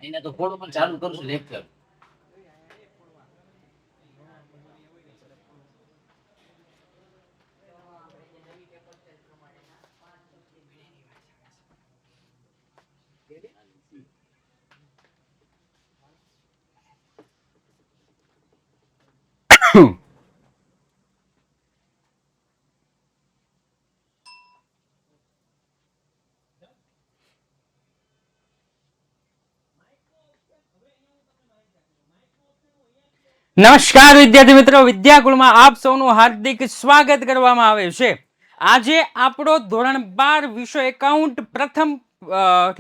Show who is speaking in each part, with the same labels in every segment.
Speaker 1: એને તો ફોડો પણ ચાલુ કરશું લેક્ચર.
Speaker 2: નમસ્કાર વિદ્યાર્થી મિત્રો, વિદ્યાકુળમાં આપ સૌનું હાર્દિક સ્વાગત કરવામાં આવે છે. આજે આપણો ધોરણ 12 વિષય એકાઉન્ટ પ્રથમ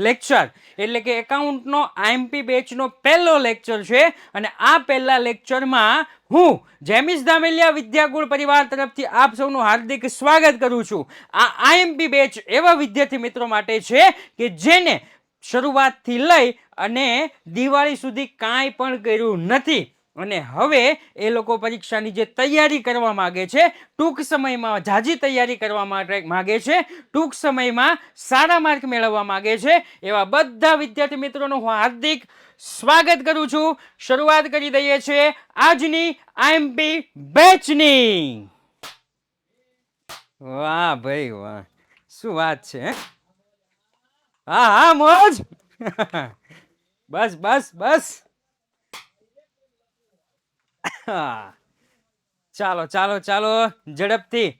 Speaker 2: લેક્ચર એટલે કે એકાઉન્ટનો આઈએમપી બેચનો પહેલો લેક્ચર છે અને આ પહેલા લેક્ચરમાં હું જેમિસ ધામેલિયા વિદ્યાકુળ પરિવાર તરફથી આપ સૌનું હાર્દિક સ્વાગત કરું છું. આ આઈએમપી બેચ એવા વિદ્યાર્થી મિત્રો માટે છે કે જેને શરૂઆતથી લઈ અને દિવાળી સુધી કાંઈ પણ કર્યું નથી અને હવે એ લોકો પરીક્ષાની જે તૈયારી કરવા માંગે છે, ટૂંક સમયમાં ઝાઝી તૈયારી કરવા માંગે છે, ટૂંક સમયમાં સારા માર્ક મેળવવા માંગે છે, એવા બધા વિદ્યાર્થી મિત્રોનું હું હાર્દિક સ્વાગત કરું છું. શરૂઆત કરી દઈએ છીએ આજની આઈએમપી બેચની. વાહ ભાઈ વાહ, શું વાત છે. હા હા મોજ. બસ બસ બસ. ચાલો ચાલો ચાલો ઝડપથી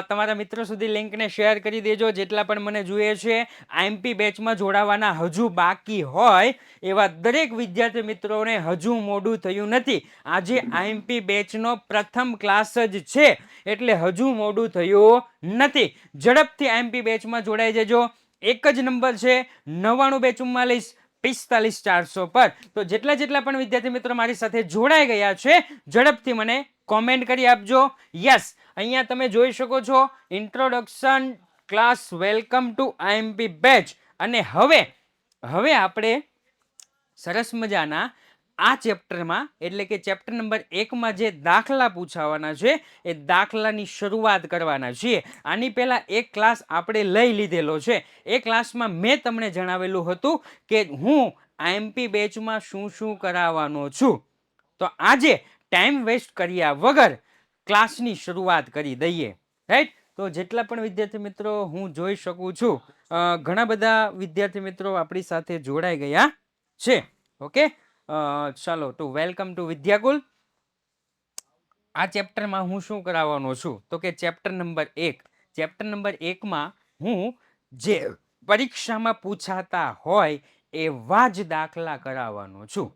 Speaker 2: તમારા મિત્રો સુધી લિંકને શેર કરી દેજો. જેટલા પણ મને જોઈએ છે આઈએમપી બેચમાં જોડાવાના હજુ બાકી હોય એવા દરેક વિદ્યાર્થી મિત્રોને હજુ મોડું થયું નથી. આજે આઈએમપી બેચનો પ્રથમ ક્લાસ જ છે એટલે હજુ મોડું થયું નથી. ઝડપથી આઈએમપી બેચમાં જોડાઈ જજો. એક જ નંબર છે 99 244 45 400 પર. તો જેટલા પણ વિદ્યાર્થી મિત્રો મારી સાથે જોડાઈ ગયા છે ઝડપથી મને કોમેન્ટ કરી આપજો. યસ, અહીંયા તમે જોઈ શકો છો introduction class welcome to IMP batch. અને હવે આપણે સરસ મજાના આ ચેપ્ટરમાં એટલે કે ચેપ્ટર નંબર 1માં જે દાખલા પૂછાવાના છે એ દાખલાની શરૂઆત કરવાના છીએ. આની પહેલા એક ક્લાસ આપણે લઈ લીધેલો છે. એ ક્લાસમાં મેં તમને જણાવેલું હતું કે હું આઈએમપી બેચમાં શું શું કરાવવાનો છું. તો આજે ટાઈમ વેસ્ટ કર્યા વગર ક્લાસની શરૂઆત કરી દઈએ. રાઈટ? તો જેટલા પણ વિદ્યાર્થી મિત્રો હું જોઈ શકું છું ઘણા બધા વિદ્યાર્થી મિત્રો આપણી સાથે જોડાઈ ગયા છે. ઓકે, ચાલો તો વેલકમ ટુ વિદ્યાકુલ. આ ચેપ્ટરમાં હું શું કરાવવાનો છું તો કે ચેપ્ટર નંબર 1. ચેપ્ટર નંબર 1માં હું જે પરીક્ષામાં પૂછાતા હોય એવા જ દાખલા કરાવવાનો છું.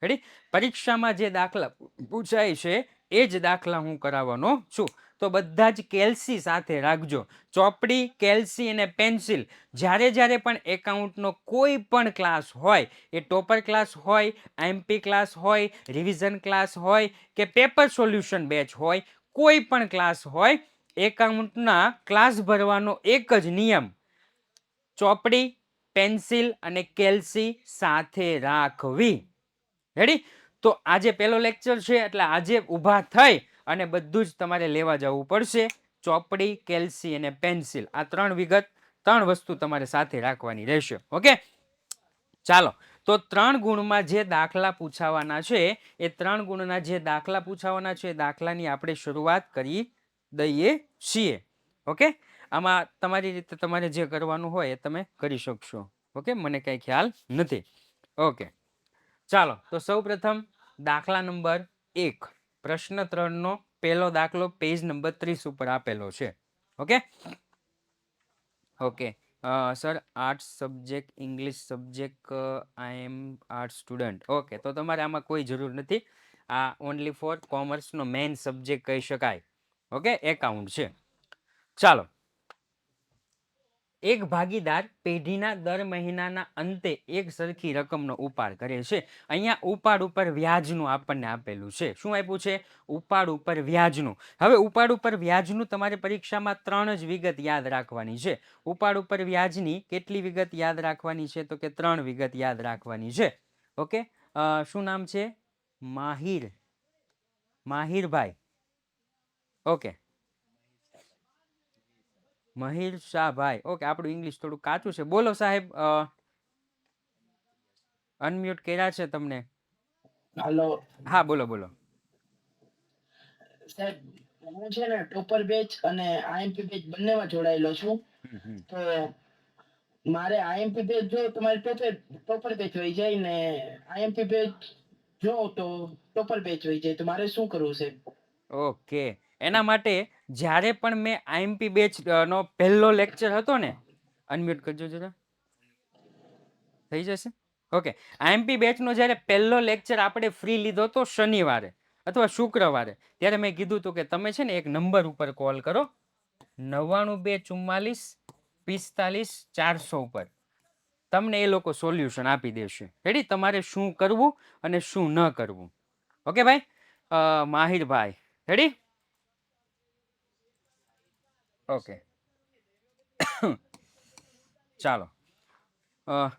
Speaker 2: રેડી? પરીક્ષામાં જે દાખલા પૂછાય છે એ જ દાખલા હું કરાવવાનો છું. તો બધા જ કેલ્સી સાથે રાખજો. ચોપડી, કેલ્સી અને પેન્સિલ. જ્યારે પણ એકાઉન્ટનો કોઈ પણ ક્લાસ હોય, એ ટોપર ક્લાસ હોય, આઈએમપી ક્લાસ હોય, રિવિઝન ક્લાસ હોય કે પેપર સોલ્યુશન બેચ હોય, કોઈ પણ ક્લાસ હોય, એકાઉન્ટના ક્લાસ ભરવાનો એક જ નિયમ, ચોપડી, પેન્સિલ અને કેલ્સી સાથે રાખવી. રેડી? તો આજે પહેલો લેક્ચર છે એટલે આજે ઊભા થઈ અને બધું જ તમારે લેવા જવું પડશે. ચોપડી, કેલ્સી અને પેન્સિલ, આ ત્રણ વસ્તુ તમારે સાથે રાખવાની રહેશે. ઓકે, ચાલો. તો 3 ગુણમાં જે દાખલા પૂછાવાના છે એ 3 ગુણના જે દાખલા પૂછાવાના છે એ દાખલાની આપણે શરૂઆત કરી દઈએ છીએ. ઓકે, આમાં તમારી રીતે તમારે જે કરવાનું હોય એ તમે કરી શકશો. ઓકે, મને કઈ ખ્યાલ નથી. ઓકે, ચાલો. તો સૌ પ્રથમ દાખલા નંબર 1, પ્રશ્ન 3 નો પહેલો દાખલો પેજ નંબર 30 ઉપર આપેલો છે. Okay okay sir, arts subject, English subject, I am arts student. Okay, તો તમારે આમાં કોઈ જરૂર નથી. આ ઓનલી ફોર કોમર્સનો મેઇન સબ્જેક્ટ કહી શકાય. ઓકે, એકાઉન્ટ છે. ચાલો. એક ભાગીદાર પેઢીના દર મહિનાના અંતે એક સરખી રકમનો ઉપાડ કરે છે. અહીંયા ઉપાડ ઉપર વ્યાજનું આપણને આપેલું છે. શું આપ્યું છે? ઉપાડ ઉપર વ્યાજનું. હવે ઉપાડ ઉપર વ્યાજનું તમારે પરીક્ષામાં 3 જ વિગત યાદ રાખવાની છે. ઉપાડ ઉપર વ્યાજની કેટલી વિગત યાદ રાખવાની છે? તો કે 3 વિગત યાદ રાખવાની છે. ઓકે, શું નામ છે? માહિરભાઈ. ઓકે, મહિર શાહભાઈ. ઓકે, આપણું ઇંગ્લિશ થોડું કાચું છે. બોલો સાહેબ. અનમ્યુટ કર્યા છે તમને.
Speaker 3: હાલો
Speaker 2: હા, બોલો બોલો.
Speaker 3: સાહેબ, હું છે ને ટોપર બેચ અને આઈએમપી બેચ બંનેમાં જોડાયેલો છું.
Speaker 2: હમ, હમ.
Speaker 3: તો મારે આઈએમપી બેચ જો તમારી ટોપર બેચ હોય જાય ને આઈએમપી બેચ જો તો ટોપર બેચ હોય જાય, તો મારે શું કરવું છે?
Speaker 2: ઓકે, એના માટે જ્યારે પણ મેં આઈએમપી બેચ નો પહેલો લેક્ચર હતો ને, અનમ્યુટ કરજો જરા, થઈ જશે. ઓકે, આઈએમપી બેચનો જ્યારે પહેલો લેક્ચર આપણે ફ્રી લીધો હતો શનિવારે અથવા શુક્રવારે, ત્યારે મેં કીધું હતું કે તમે છે ને એક નંબર ઉપર કોલ કરો, 9924454400 ઉપર. તમને એ લોકો સોલ્યુશન આપી દેશે. રેડી, તમારે શું કરવું અને શું ન કરવું. ઓકે ભાઈ. માહિરભાઈ રેડી? ઓકે. ચાલો,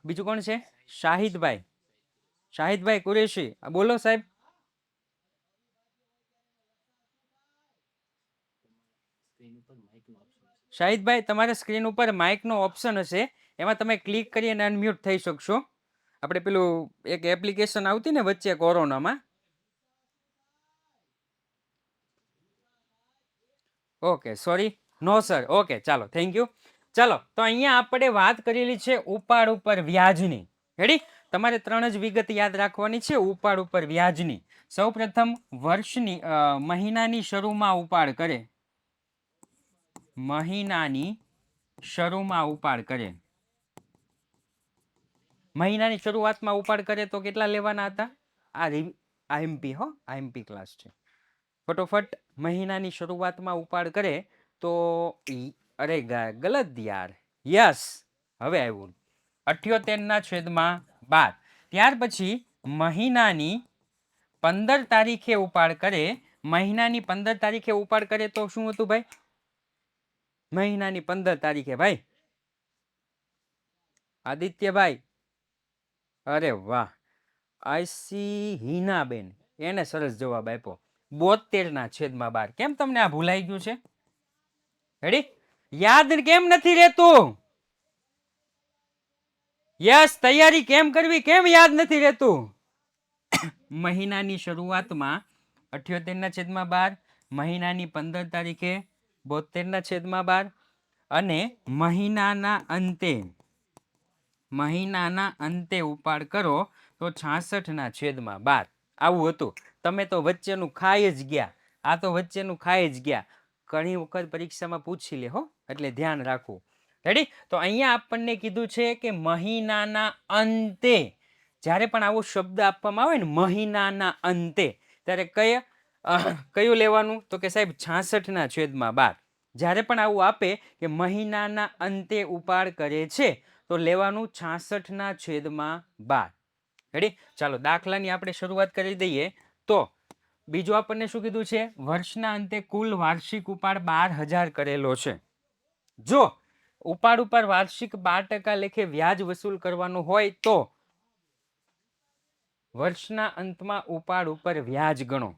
Speaker 2: બીજું કોણ છે? શાહિદભાઈ. શાહિદભાઈ કુરેશી, બોલો સાહેબ. શાહિદભાઈ, તમારા સ્ક્રીન ઉપર માઇકનો ઓપ્શન હશે, એમાં તમે ક્લિક કરી અને અનમ્યુટ થઈ શકશો. આપણે પેલું એક એપ્લિકેશન આવતી ને વચ્ચે કોરોનામાં. ઓકે, સોરી, નો સર. ઓકે, ચાલો, થેન્ક યુ. ચાલો, તો અહીંયા આપણે વાત કરેલી છે ઉપાડ ઉપર વ્યાજની. રેડી? તમારે 3 જ વિગત યાદ રાખવાની છે ઉપાડ ઉપર વ્યાજની. સૌપ્રથમ વર્ષની મહિનાની શરૂમાં ઉપાડ કરે. મહિનાની શરૂમાં ઉપાડ કરે. મહિનાની શરૂઆતમાં ઉપાડ કરે તો કેટલા લેવાના હતા? આ આઈએમપી હો, આઈએમપી ક્લાસ છે. ફટોફટ મહિનાની શરૂઆતમાં ઉપાડ કરે તો અરે ગલત યાર. યસ, હવે આવ્યું 78/12. ત્યાર પછી મહિનાની 15 તારીખે ઉપાડ કરે. મહિનાની 15 તારીખે ઉપાડ કરે તો શું હતું ભાઈ? મહિનાની 15 તારીખે ભાઈ આદિત્યભાઈ, અરે વાહ, આઈસી હિનાબેન, એને સરસ જવાબ આપ્યો. 72/12. કેમ તમને આ ભૂલાઈ ગયું છે? રેડી? યાદ કેમ નથી રહેતું? યસ, તૈયારી કેમ કરવી, કેમ યાદ નથી રહેતું? મહિનાની શરૂઆતમાં 78/12, મહિનાની 15 તારીખે 72/12 અને મહિનાના અંતે ઉપાડ કરો તો 66/12. આવું હતું. તમે તો વચ્ચેનું ખાઈ જ ગયા. આ તો વચ્ચેનું ખાઈ જ ગયા. ઘણી વખત પરીક્ષામાં પૂછી લે હો, એટલે ધ્યાન રાખવું. રેડી? તો અહીંયા આપણને કીધું છે કે મહિનાના અંતે જ્યારે પણ આવો શબ્દ આપવામાં આવે ને મહિનાના અંતે, ત્યારે કયું લેવાનું? તો કે સાહેબ 66/12. જ્યારે પણ આવું આપે કે મહિનાના અંતે ઉપાડ કરે છે તો લેવાનું 66/12. રેડી? ચાલો, દાખલાની આપણે શરૂઆત કરી દઈએ. તો બીજું આપણને શું કીધું છે? વર્ષના અંતે કુલ વાર્ષિક ઉપાડ 12,000 કરેલો છે. જો ઉપાડ ઉપર વાર્ષિક 12% લેખે વ્યાજ વસૂલ કરવાનું હોય તો વર્ષના અંતમાં ઉપાડ ઉપર વ્યાજ ગણો.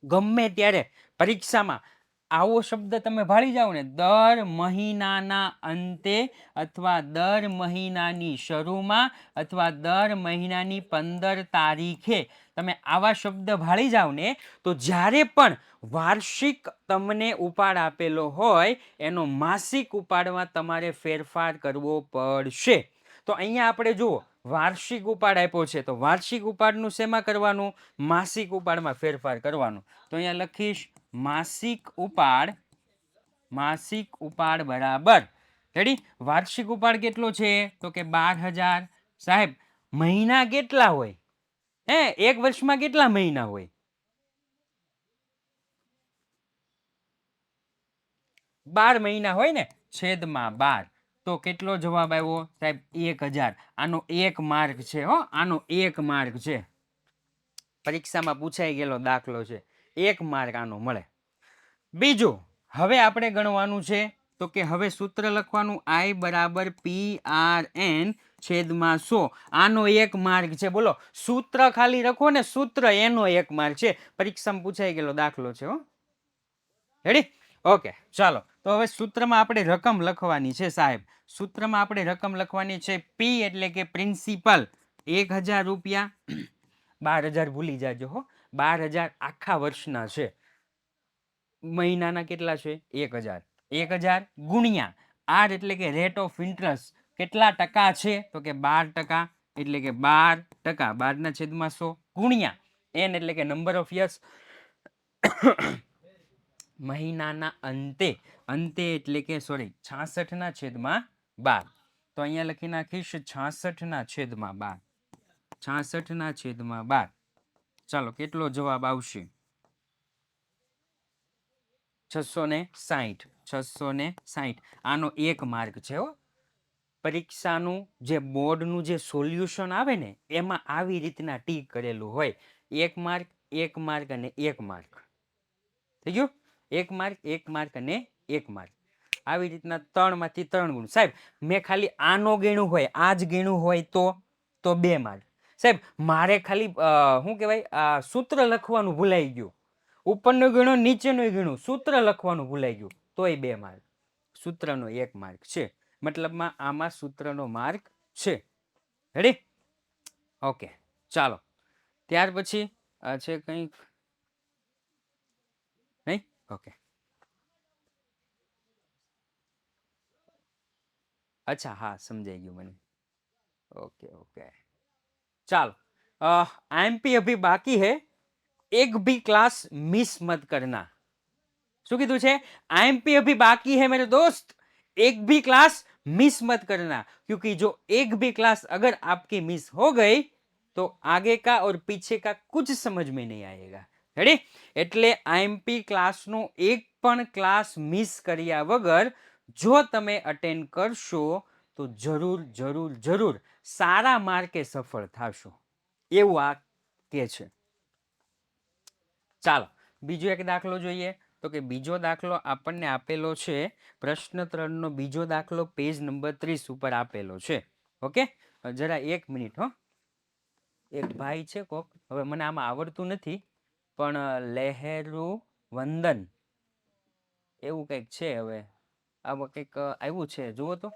Speaker 2: ગમે ત્યારે પરીક્ષામાં આવો શબ્દ તમે ભાળી જાઓ ને, દર મહિનાના અંતે અથવા દર મહિનાની શરૂમાં અથવા દર મહિનાની 15 તારીખે તમે આવા શબ્દ ભાળી જાઓ ને, તો જ્યારે પણ વાર્ષિક તમને ઉપાડ આપેલો હોય એનો માસિક ઉપાડમાં તમારે ફેરફાર કરવો પડશે. તો અહીંયા આપણે જુઓ, વાર્ષિક ઉપાડ આપ્યો છે તો વાર્ષિક ઉપાડનું શેમાં કરવાનું? માસિક ઉપાડમાં ફેરફાર કરવાનું. તો અહીંયા લખીશ માસિક ઉપાડ બરાબર. રેડી? વાર્ષિક ઉપાડ કેટલો છે? તો કે 12,000. સાહેબ, મહિના કેટલા હોય? એક વર્ષમાં કેટલા મહિના હોય? 12 મહિના હોય ને, છેદમાં 12. તો કેટલો જવાબ આવ્યો સાહેબ? 1,000. આનો 1 માર્ક છે હો, આનો 1 માર્ક છે. પરીક્ષામાં પૂછાઈ ગયેલો દાખલો છે. 1 માર્ક આનો મળે. બીજું હવે આપણે ગણવાનું છે તો કે હવે સૂત્ર લખવાનું, I બરાબર PRN/100. આનો 1 માર્ક છે. બોલો, સૂત્ર ખાલી લખો ને, સૂત્ર, એનો 1 માર્ક છે. પરીક્ષામાં પૂછાઈ ગયેલો દાખલો છે હો. રેડી? ઓકે ચાલો, તો હવે સૂત્રમાં આપણે રકમ લખવાની છે સાહેબ. સૂત્રમાં આપણે રકમ લખવાની છે પી એટલે કે પ્રિન્સિપલ 1000 રૂપિયા. 12,000 ભૂલી જાજો હો. 12,000 આખા વર્ષના છે. મહિનાના કેટલા છે? 1000. 1000 ગુણ્યા આર એટલે કે રેટ ઓફ ઇન્ટરેસ્ટ કેટલા ટકા છે? તો કે 12%. એટલે કે 12%, 12/100 ગુણ્યા એન એટલે કે નંબર ઓફ યર્સ. મહિનાના અંતે, અંતે એટલે કે સોરી 66/12. તો અહીંયા લખી નાખીશ 66/12. 66/12. ચાલો, કેટલો જવાબ આવશે? 660. 660. આનો 1 માર્ક છે હો. પરીક્ષાનું જે બોર્ડનું જે સોલ્યુશન આવે ને એમાં આવી રીતના ટીક કરેલું હોય. 1 માર્ક, 1 માર્ક અને 1 માર્ક. થઈ ગયું? 1 માર્ક, 1 માર્ક અને 1 માર્ક. આવી રીતના 3 માંથી 3 ગુણ. સાહેબ મેં ખાલી આનો ગણ્યું હોય, આ જ ગણ્યું હોય તો 2 માર્ક. સાહેબ મારે ખાલી શું કહેવાય, સૂત્ર લખવાનું ભૂલાઈ ગયું. ઉપરનું ગણ્યું, નીચેનું ગણ્યું, સૂત્ર લખવાનું ભૂલાઈ ગયું, તોય 2 માર્ક. સૂત્રનો 1 માર્ક છે. મતલબમાં આમાં સૂત્રનો માર્ક છે. રેડી? ઓકે ચાલો, ત્યાર પછી આ છે કંઈક નહીં? ઓકે, અચ્છા હા, સમજાઈ ગયું મને. ओके ओके चलो, आईएमपी अभी बाकी है, एक भी क्लास मिस मत करना. શું કીધું છે? आईएमपी अभी बाकी है मेरे दोस्त, एक भी क्लास मिस मत करना, क्योंकि जो एक भी क्लास अगर आपकी मिस हो गई तो आगे का और पीछे का कुछ समझ में नहीं आएगा. રેડી? એટલે આઈએમપી ક્લાસનો એક પણ ક્લાસ મિસ કર્યા વગર જો તમે અટેન્ડ કરશો તો જરૂર જરૂર જરૂર સારા માર્કે સફળ થશો, એવું આ કે છે. ચાલો, બીજો એક દાખલો જોઈએ. તો કે બીજો દાખલો આપણને આપેલો છે, પ્રશ્ન 3 નો બીજો દાખલો પેજ નંબર 30 ઉપર આપેલો છે. ઓકે, જરા 1 મિનિટ હો. એક ભાઈ છે કોક, હવે મને આમાં આવડતું નથી, પણ લહેરુ વંદન એવું કંઈક છે. હવે આમાં કંઈક આવ્યું છે, જુઓ તો.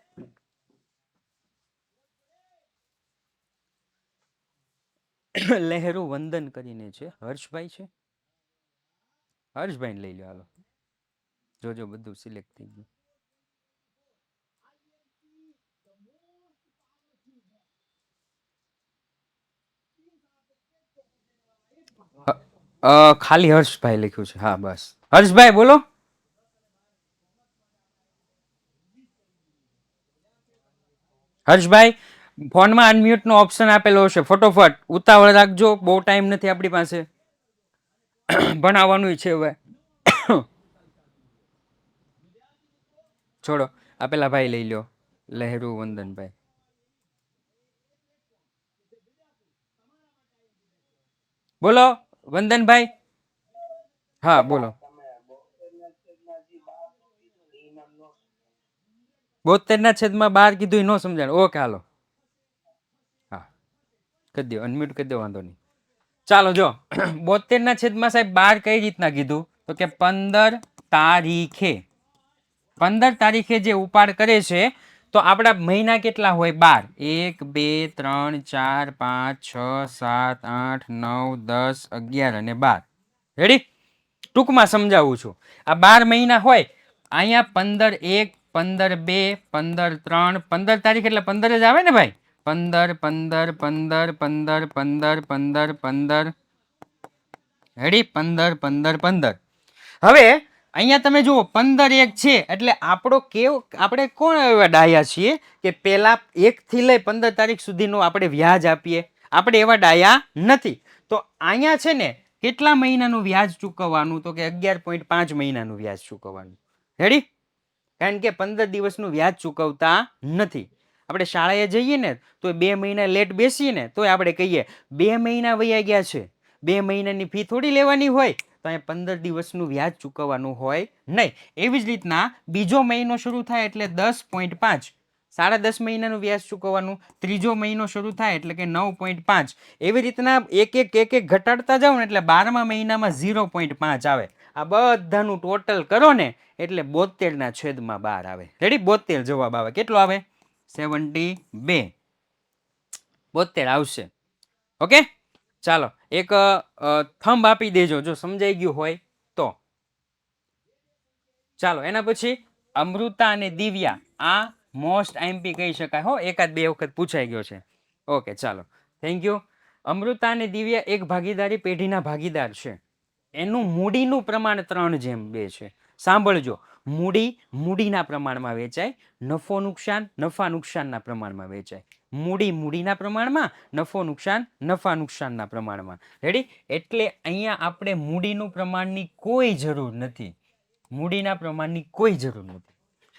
Speaker 2: લહેરુ વંદન કરીને છે. હર્ષભાઈ છે, હર્ષભાઈ લઈ લો. હાલો, જોજો બધું સિલેક્ટ થઈ ગયું. ખાલી હર્ષભાઈ લખ્યું છે. હા બસ, હર્ષભાઈ બોલો. હર્ષભાઈ, ફોનમાં અનમ્યુટ નો ઓપ્શન આપેલો હશે, ફટોફટ ઉતાવળ રાખજો, બહુ ટાઈમ નથી આપણી પાસે, ભણાવવાનું છે હવે. છોડો, આ પેલા ભાઈ લઈ લો, લહેરુ વંદનભાઈ. બોલો વંદનભાઈ. હા બોલો. 72/12 કીધું, ન સમજાણ. ઓકે હાલો, હા કરી દો, અનમ્યુટ કરી દો, વાંધો નહીં. ચાલો જો, 72/12 કઈ રીતના કીધું? તો કે 15 તારીખે, 15 તારીખે જે ઉપાડ કરે છે તો આપણા મહિના કેટલા હોય? 12. 1 2 3 4 5 6 7 8 9 10 11 અને 12. રેડી? ટૂંકમાં સમજાવું છું. આ 12 મહિના હોય. અહીંયા 15/1, 15/2, 15/3, 15 તારીખ એટલે 15 જ આવે ને ભાઈ? 15 15 15 15 15 15 15. રેડી? 15 15 15. હવે અહીંયા તમે જુઓ, 15/1 છે એટલે આપણો આપણે કોણ એવા ડાયા છીએ કે પેલા 1 થી લઈ 15 તારીખ સુધીનું આપણે વ્યાજ આપીએ? આપણે એવા ડાયા નથી. તો અહીંયા છે ને કેટલા મહિનાનું વ્યાજ ચૂકવવાનું? તો કે 11.5 મહિનાનું વ્યાજ ચૂકવવાનું. રેડી? કારણ કે 15 દિવસનું વ્યાજ ચૂકવતા નથી. આપણે શાળાએ જઈએ ને તો 2 મહિના લેટ બેસીએ ને તોય આપણે કહીએ 2 મહિના વયા ગયા છે, 2 મહિનાની ફી થોડી લેવાની હોય. તો અહીંયા 15 દિવસનું વ્યાજ ચૂકવવાનું હોય નહીં. એવી જ રીતના બીજો મહિનો શરૂ થાય એટલે 10.5, 10.5 મહિનાનું વ્યાજ ચૂકવવાનું. ત્રીજો મહિનો શરૂ થાય એટલે કે 9.5. એવી રીતના એક એક ઘટાડતા જાઓ ને એટલે 12મા મહિનામાં 0.5 આવે. આ બધાનું ટોટલ કરો ને એટલે 72/12 આવે. રેડી? 72 જવાબ આવે. કેટલો આવે? 72. 72 આવશે. ઓકે, ચાલો એક થંબ આપી દેજો જો સમજાઈ ગયું હોય તો. ચાલો એના પછી અમૃતા અને દિવ્યા, આ મોસ્ટ આઈએમપી કહી શકાય હો, એકાદ બે વખત પૂછાઈ ગયો છે. ઓકે ચાલો, થેન્ક યુ. અમૃતા અને દિવ્યા એક ભાગીદારી પેઢીના ભાગીદાર છે. એનું મૂડીનું પ્રમાણ 3:2 છે. સાંભળજો, મૂડી મૂડીના પ્રમાણમાં વેચાય, નફો નુકસાન નફા નુકસાનના પ્રમાણમાં વેચાય. મૂડી મૂડીના પ્રમાણમાં, નફો નુકસાન નફા નુકસાનના પ્રમાણમાં. રેડી? એટલે અહીંયા આપણે મૂડીનું પ્રમાણની કોઈ જરૂર નથી. મૂડીના પ્રમાણની કોઈ જરૂર નથી.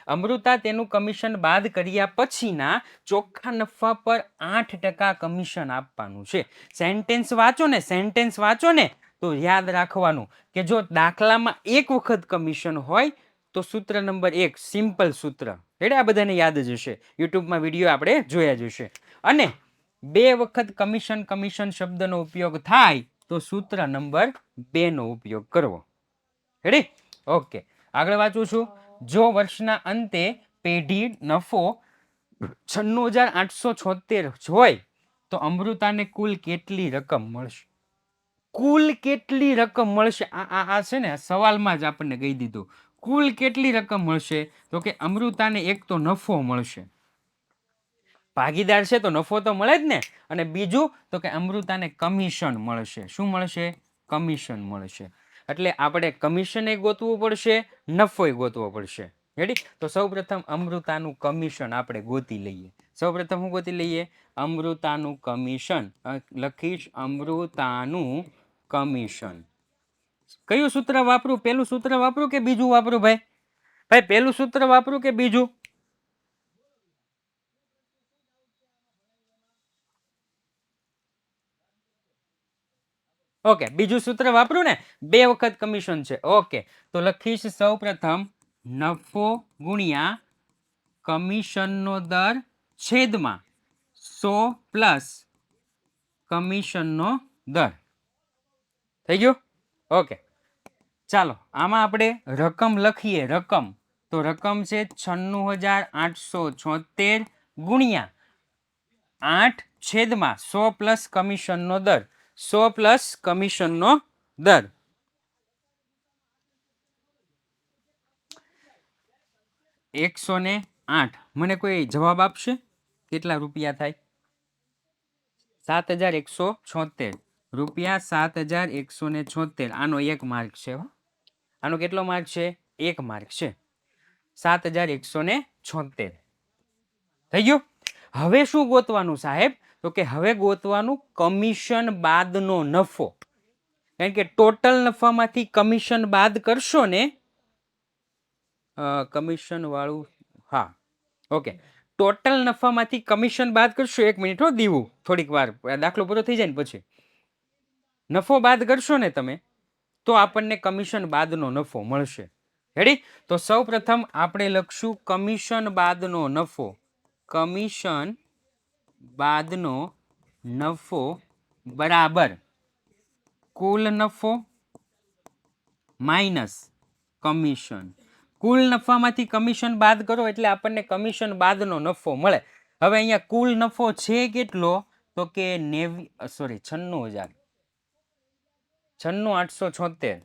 Speaker 2: અમૃતા તેનું કમિશન બાદ કર્યા પછીના ચોખ્ખા નફા પર 8% કમિશન આપવાનું છે. સેન્ટેન્સ વાંચો ને, સેન્ટેન્સ વાંચો ને તો યાદ રાખવાનું કે જો દાખલામાં એક વખત કમિશન હોય તો સૂત્ર નંબર 1 સિમ્પલ સૂત્ર. એટલે આ બધાને યાદ જ હશે, યુટ્યુબમાં વિડીયો આપણે જોયા જ હશે. અને 2 વખત કમિશન કમિશન શબ્દનો ઉપયોગ થાય તો સૂત્ર નંબર 2 નો ઉપયોગ કરવો. રેડી? ઓકે, આગળ વાંચું છું. જો વર્ષના અંતે પેઢી નફો 96,876 હોય તો અમૃતાને કુલ કેટલી રકમ મળશે? કુલ કેટલી રકમ મળશે? આ છે ને સવાલમાં જ આપણને કહી દીધું. કુલ કેટલી રકમ મળશે? તો કે અમૃતાને એક તો નફો મળશે, ભાગીદાર છે તો નફો તો મળે જ ને. અને બીજું તો કે અમૃતાને કમિશન મળશે. શું મળશે? કમિશન મળશે. એટલે આપણે કમિશન ગોતવું પડશે, નફો ગોતવો પડશે. રેડી? તો સૌપ્રથમ અમૃતાનું કમિશન આપણે ગોતી લઈએ. સૌપ્રથમ હું ગોતી લઈએ અમૃતાનું કમિશન. લખીશ અમૃતાનું કમિશન. કયું સૂત્ર વાપરું? પેલું સૂત્ર વાપરું કે બીજું વાપરું? ભાઈ ભાઈ પેલું સૂત્ર વાપરું કે બીજું? ઓકે, બીજું સૂત્ર વાપરું ને, 2 વખત કમિશન છે. ઓકે, તો લખીશ સૌ પ્રથમ નફો ગુણ્યા કમિશનનો દર છેદમાં 100 પ્લસ કમિશનનો દર. થઈ ગયું? ઓકે, ચાલો આમાં આપણે રકમ લખીએ. રકમ તો રકમ છે 96,876 ગુણ્યા 8 છેદમાં 100 પ્લસ કમિશનનો દર. 100 પ્લસ કમિશનનો દર 108. મને કોઈ જવાબ આપશે કેટલા રૂપિયા થાય? 7,176 રૂપિયા. 7,176. આનો 1 માર્ક છે. આનો કેટલો માર્ક છે? 1 માર્ક છે. 7,176. થઈ ગયું? હવે શું ગોતવાનું સાહેબ? તો કે હવે ગોતવાનું કમિશન બાદનો નફો. કારણ કે ટોટલ નફામાંથી કમિશન બાદ કરશો ને, કમિશન વાળું, હા ઓકે, ટોટલ નફામાંથી કમિશન બાદ કરશો. 1 મિનિટ હો દીવું, થોડીક વાર દાખલો પૂરો થઈ જાય ને પછી નફો બાદ કરશો ને તમે તો આપણને કમિશન બાદનો નફો મળશે. રેડી? તો સૌ પ્રથમ આપણે લખશું કમિશન બાદનો નફો. કમિશન બાદનો નફો બરાબર કુલ નફો માઇનસ કમિશન. કુલ નફામાંથી કમિશન બાદ કરો એટલે આપણને કમિશન બાદનો નફો મળે. હવે અહીંયા કુલ નફો છે કેટલો? તો કે 96,876.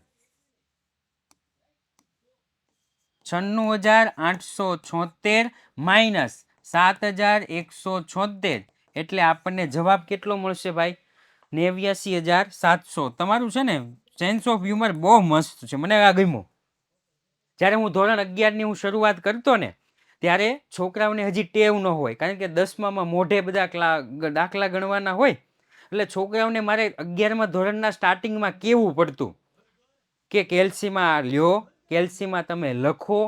Speaker 2: 96,876 માઇનસ 7,176 એટલે આપણને જવાબ કેટલો મળશે ભાઈ? 89,700. તમારું છે ને સેન્સ ઓફ હ્યુમર બહુ મસ્ત છે, મને આ ગમ્યું. જ્યારે હું ધોરણ 11ની હું શરૂઆત કરતો ને ત્યારે છોકરાઓને હજી ટેવ ન હોય, કારણ કે 10મામાં મોઢે બધા દાખલા ગણવાના હોય. એટલે છોકરાઓને મારે 11મા ધોરણના સ્ટાર્ટિંગમાં કેવું પડતું કે કેલ્સીમાં લ્યો, કેલ્સીમાં તમે લખો,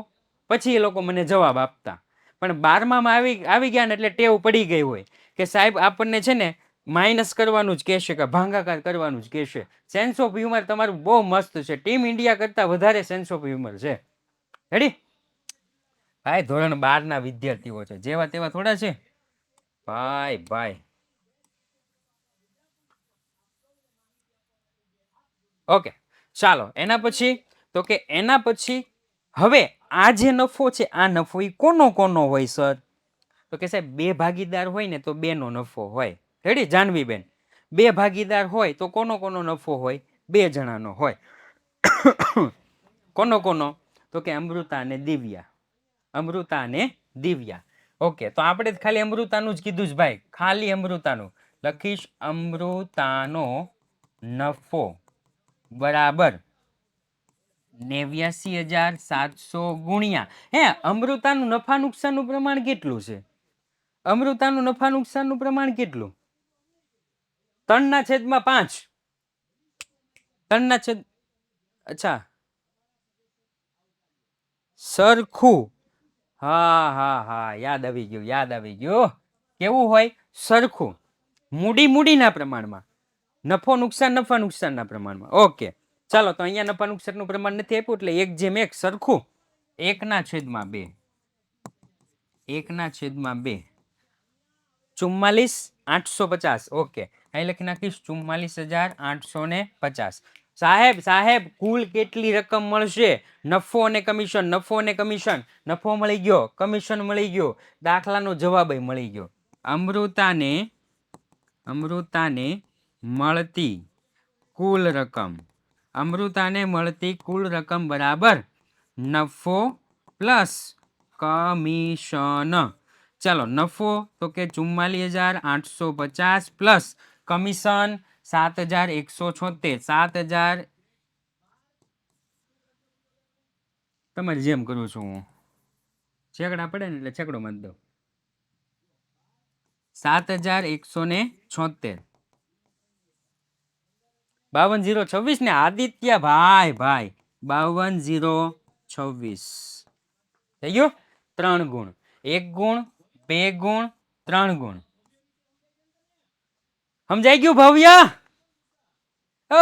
Speaker 2: પછી એ લોકો મને જવાબ આપતા. પણ 12મામાં આવી ગયા ને એટલે ટેવ પડી ગઈ હોય કે સાહેબ આપણને છે ને માઇનસ કરવાનું જ કહેશે કે ભાંગાકાર કરવાનું જ કહેશે. સેન્સ ઓફ હ્યુમર તમારું બહુ મસ્ત છે. ટીમ ઇન્ડિયા કરતાં વધારે સેન્સ ઓફ હ્યુમર છે. રેડી? ભાઈ ધોરણ 12ના વિદ્યાર્થીઓ છે, જેવા તેવા થોડા છે ભાઈ. ભાઈ ઓકે, ચાલો એના પછી તો કે એના પછી હવે આ જે નફો છે આ નફો એ કોનો કોનો હોય સર? તો કે સાહેબ બે ભાગીદાર હોય ને તો બે નો નફો હોય. રેડી જાનવીબેન? બે ભાગીદાર હોય તો કોનો કોનો નફો હોય? બે જણાનો હોય. કોનો કોનો? તો કે અમૃતા અને દિવ્યા. અમૃતા અને દિવ્યા. ઓકે, તો આપણે ખાલી અમૃતાનું જ કીધું જ ભાઈ, ખાલી અમૃતાનું લખીશ. અમૃતાનો નફો બરાબર 89,700 ગુણ્યા હે અમૃતાનું નફા નુકસાનનું પ્રમાણ કેટલું છે? અમૃતાનું નફા નુકસાનનું પ્રમાણ કેટલું? 3/5. 3 અચ્છા સરખું. હા હા હા, યાદ આવી ગયું, યાદ આવી ગયું. કેવું હોય? સરખું. મૂડી મૂડીના પ્રમાણમાં, નફો નુકસાન નફા નુકસાનના પ્રમાણમાં. ઓકે ચાલો, તો અહીંયા નફા નુકસાનનું પ્રમાણ નથી આપ્યું એટલે 1/1 સરખું. 1/2. 1/2. 44,850. ઓકે, અહીં લખી નાખીશ 44,850. સાહેબ સાહેબ કુલ કેટલી રકમ મળશે? નફો અને કમિશન, નફો અને કમિશન. નફો મળી ગયો, કમિશન મળી ગયો, દાખલાનો જવાબ મળી ગયો. અમૃતાને મળતી કુલ રકમ, અમૃતાને મળતી કુલ રકમ બરાબર નફો પ્લસ કમિશન. ચાલો, નફો તો કે 44,850 પ્લસ કમિશન 7,176. 7,000 તમારે જેમ કરું છું હું, છેકડા પડે ને એટલે છેકડો મારી દો. 7,176. 52,026 ને આદિત્ય ભાઈ, ભાઈ 52,026 થઈ ગયું. 3 ગુણ, 1 ગુણ, 2 ગુણ, 3 ગુણ. સમજાઈ ગયું ભવ્ય?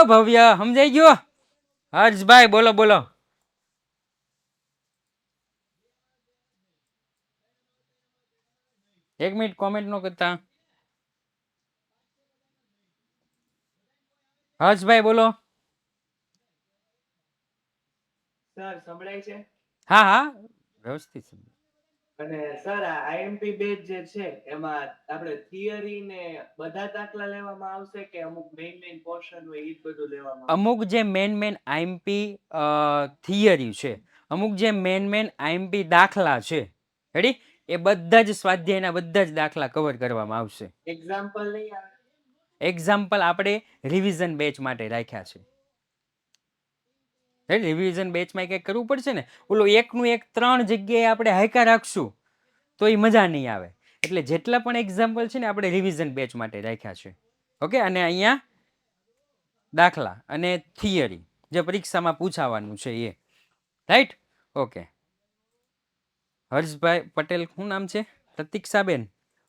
Speaker 2: ભવ્ય સમજાઈ ગયું? હર્ષભાઈ બોલો બોલો. એક મિનિટ કોમેન્ટ નો કરતા. હર્ષભાઈ બોલો.
Speaker 4: સર સંભળાય છે?
Speaker 2: હા હા વ્યવસ્થિત.
Speaker 4: અને સર આ આઈએમપી બેચ જે છે એમાં આપણે થિયરી ને બધા દાખલા લેવામાં આવશે કે અમુક મેઇન પોર્શન હોય એ જ બધું લેવામાં આવશે?
Speaker 2: અમુક જે મેન આઈએમપી થિયરી છે, અમુક જે મેન આઈએમપી દાખલા છે, રેડી, એ બધા જ સ્વાધ્યાયના બધા જ દાખલા કવર કરવામાં આવશે.
Speaker 4: એક્ઝામ્પલ નહીં આવે?
Speaker 2: એક્ઝામ્પલ આપણે રિવિઝન બેચ માટે રાખ્યા છે. રિવિઝન બેચમાં કંઈક કરવું પડશે ને, ઓલું એકનું એક 3 જગ્યાએ આપણે હાયકા રાખશું તો એ મજા નહીં આવે. એટલે જેટલા પણ એક્ઝામ્પલ છે ને આપણે રિવિઝન બેચ માટે રાખ્યા છે. ઓકે, અને અહીંયા દાખલા અને થિયરી જે પરીક્ષામાં પૂછાવાનું છે એ. રાઈટ? ઓકે. હર્ષભાઈ પટેલ, શું નામ છે? પ્રતીક્ષાબેન.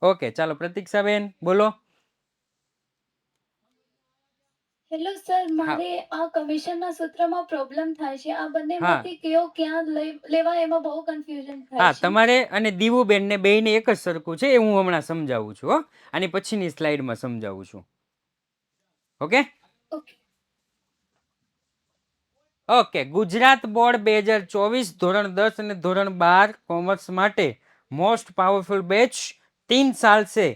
Speaker 2: ઓકે ચાલો પ્રતીક્ષાબેન બોલો.
Speaker 5: હેલો સર, મારે આ કમિશનના સૂત્રમાં પ્રોબ્લેમ થાય છે. આ બંનેમાંથી કયો ક્યાં લેવા એમાં બહુ કન્ફ્યુઝન થાય
Speaker 2: હા,
Speaker 5: છે.
Speaker 2: તમારે અને દીવુબેન ને બેયને એક જ સરખું છે, એ હું હમણાં સમજાવું છું. હો, આની પછીની સ્લાઇડમાં સમજાવું છું. Okay
Speaker 5: okay.
Speaker 2: Okay. Gujarat board 2024 ધોરણ 10 અને ધોરણ 12 કોમર્સ માટે મોસ્ટ पावरफुल बैच 3 साल से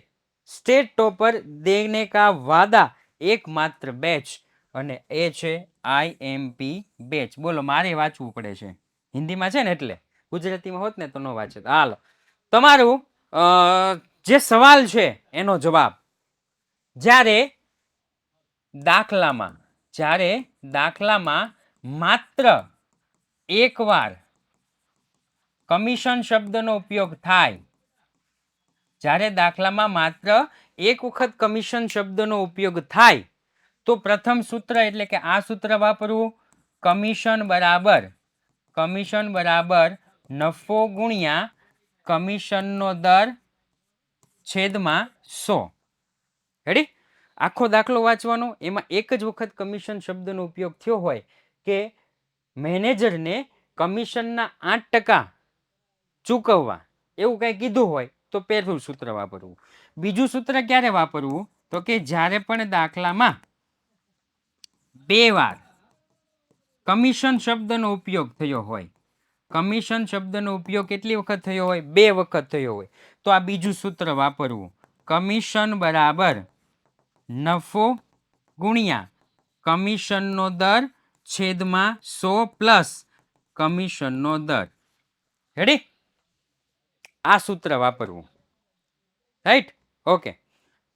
Speaker 2: स्टेट टॉपर देने का वादा एकमात्र बैच અને એ છે આઈએમપી બેચ. બોલો, મારે વાંચવું પડે છે, હિન્દીમાં છે ને એટલે, ગુજરાતીમાં હોત ને તો ન વાંચે. હાલો, તમારું જે સવાલ છે એનો જવાબ. જ્યારે દાખલામાં માત્ર એકવાર કમિશન શબ્દનો ઉપયોગ થાય, જ્યારે દાખલામાં માત્ર એક વખત કમિશન શબ્દનો ઉપયોગ થાય તો પ્રથમ સૂત્ર એટલે કે આ સૂત્ર વાપરવું. કમિશન બરાબર નફો ગુણ્યા કમિશનનો દર છેદમાં 100. રેડી? આખો દાખલો વાંચવાનો, એમાં એક જ વખત કમિશન શબ્દનો ઉપયોગ થયો હોય કે મેનેજરને કમિશનના 8% ચૂકવવા, એવું કંઈ કીધું હોય તો પહેલું સૂત્ર વાપરવું. બીજું સૂત્ર ક્યારે વાપરવું? તો કે જ્યારે પણ દાખલામાં 2 વાર કમિશન શબ્દનો ઉપયોગ થયો હોય, કમિશન શબ્દનો ઉપયોગ કેટલી વખત થયો હોય? 2 વખત થયો હોય. તો આ બીજું સૂત્ર વાપરવું. કમિશન બરાબર નફો ગુણ્યા કમિશનનો દર છેદમાં 100 પ્લસ કમિશનનો દર. રેડી? આ સૂત્ર વાપરવું. રાઈટ? ઓકે,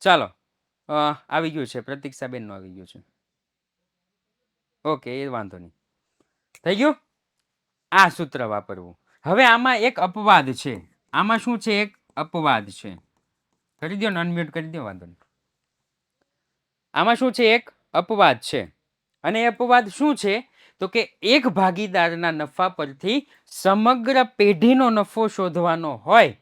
Speaker 2: ચાલો. આવી ગયું છે, પ્રતીક્ષાબેનનું આવી ગયું છે. ઓકે, એ વાંધો નહીં, થઈ ગયું. આ સૂત્ર વાપરવું. હવે આમાં એક અપવાદ છે. આમાં શું છે? એક અપવાદ છે. કરી દો ને, અનમ્યુટ કરી દો, વાંધો નહીં. આમાં શું છે? એક અપવાદ છે. અને એ અપવાદ શું છે? તો કે એક ભાગીદારના નફા પરથી સમગ્ર પેઢીનો નફો શોધવાનો હોય.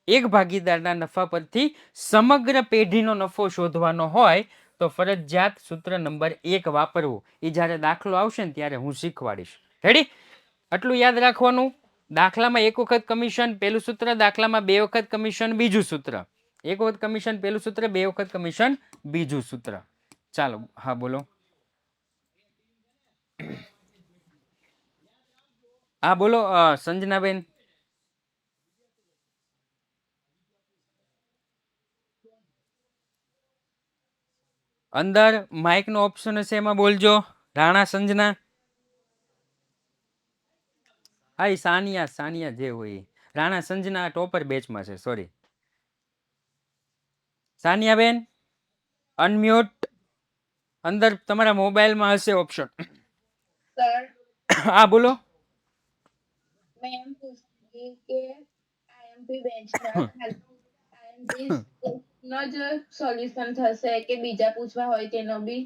Speaker 2: એક ભાગીદારના નફા પરથી સમગ્ર પેઢીનો નફો શોધવાનો હોય તો ફરજિયાત સૂત્ર નંબર 1 વાપરવું. એ જ્યારે દાખલો આવશે ને ત્યારે હું શીખવાડીશ. રેડી? આટલું યાદ રાખવાનું. દાખલામાં 1 વખત કમિશન પહેલું સૂત્ર, દાખલામાં 2 વખત કમિશન બીજું સૂત્ર. 1 વખત કમિશન પહેલું સૂત્ર, 2 વખત કમિશન બીજું સૂત્ર. ચાલો, હા બોલો. હા બોલો સંજનાબેન. અંદર માઇક નો ઓપ્શન હશે, એમાં બોલજો. રાણા સંજના. હા, સાનિયા જે હોય. રાણા સંજના ટોપર બેચમાં છે, સોરી. સાનિયા બેન અનમ્યુટ. અંદર તમારા મોબાઈલમાં હશે ઓપ્શન.
Speaker 5: સર,
Speaker 2: હા બોલો.
Speaker 5: મેં એમ પૂછતી કે આઈએમપી બેંચના આઈએમપી નો જ સોલ્યુશન થશે કે બીજા પૂછવા હોય તેનો બી?